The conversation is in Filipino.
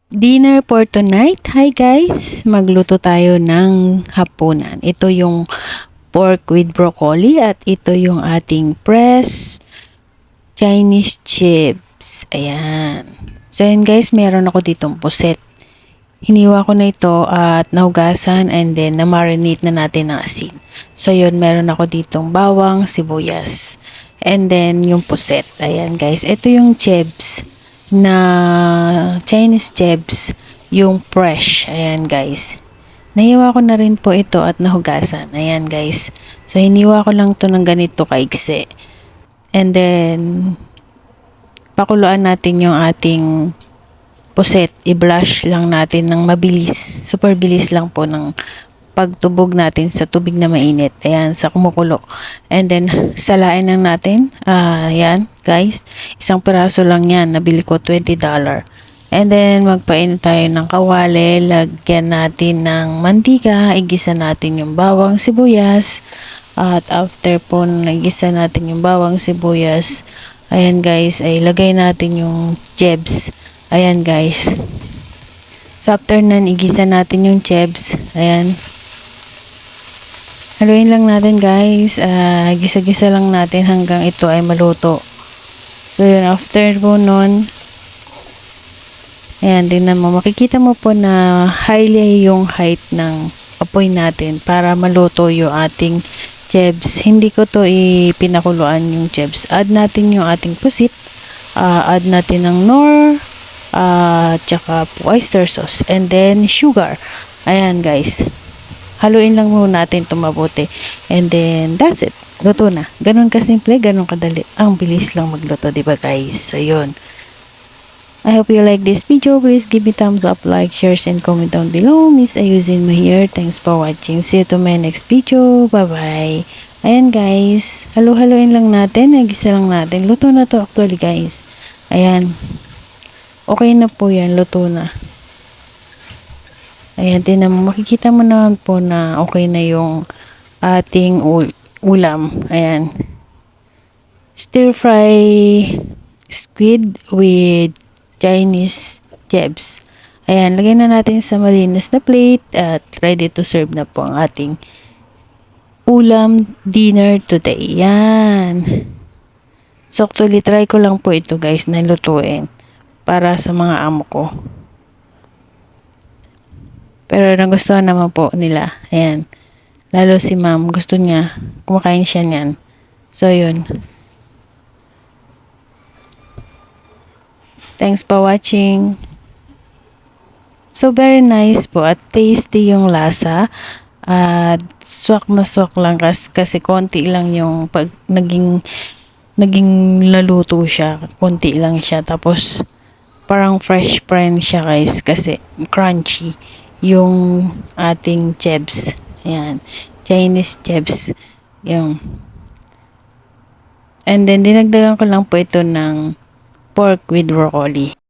Dinner for tonight. Hi guys, magluto tayo ng hapunan. Ito yung pork with broccoli at ito yung ating press Chinese chips. Ayan. So yun guys, meron ako ditong puset. Hiniwa ko na ito at nahugasan and then na-marinate na natin ng asin. So yun, meron ako ditong bawang, sibuyas. And then yung puset. Ayan guys, ito yung chips na Chinese chips, yung fresh. Ayan guys. Nahiwa ko na rin po ito at nahugasan. Ayan guys. So hiniwa ko lang to ng ganito kaigsi. And then pakuluan natin yung ating puset, i-blush lang natin ng mabilis. Super bilis lang po ng pagtubog natin sa tubig na mainit. Ayan, sa kumukulo. And then, salain lang natin. Ayan, guys. Isang piraso lang yan. Nabili ko $20. And then, magpainit tayo ng kawali. Lagyan natin ng mantika. Igisa natin yung bawang sibuyas. At after po nagisa natin yung bawang sibuyas, ayan guys, ay lagay natin yung chips. Ayan guys. So after nan, igisa natin yung chips. Ayan. Haluin lang natin guys. Gisa-gisa lang natin hanggang ito ay maluto. So yun, after po nun, ayan, tingnan mo. Makikita mo po na highly yung height ng apoy natin para maluto yung ating chips. Hindi ko to ipinakuluan yung chips. Add natin yung ating pusit. Add natin ng nor. Tsaka po oyster sauce and then sugar. Ayan guys, haluin lang muna natin ito mabuti and then that's it, luto na. Ganun kasimple, ganun kadali, ang bilis lang magluto, diba guys? So yun, I hope you like this video. Please give me thumbs up, like, share, and comment down below. Miss Ayusin mo here. Thanks for watching. See you to my next video. Bye bye. Ayan guys, halu-haluin lang natin, nagisa lang natin. Luto na to actually guys. Ayan, okay na po yan, luto na. Ayan, makikita mo naman po na okay na yung ating ulam. Ayan. Stir fry squid with Chinese chips. Ayan, lagay na natin sa malinis na plate at ready to serve na po ang ating ulam dinner today. Ayan. So actually, try ko lang po ito guys na lutuin para sa mga amo ko. Pero nagustuhan naman po nila. Ayan. Lalo si ma'am, gusto niya. Kumakain siya niyan. So, yun. Thanks for watching. So, very nice po. At tasty yung lasa. At swak na swak lang kasi konti lang yung pag naging naluto siya. Konti lang siya. Tapos, parang fresh pa rin siya guys kasi crunchy yung ating chips. Ayan, Chinese chips yung. And then dinagdagan ko lang po ito ng pork with broccoli.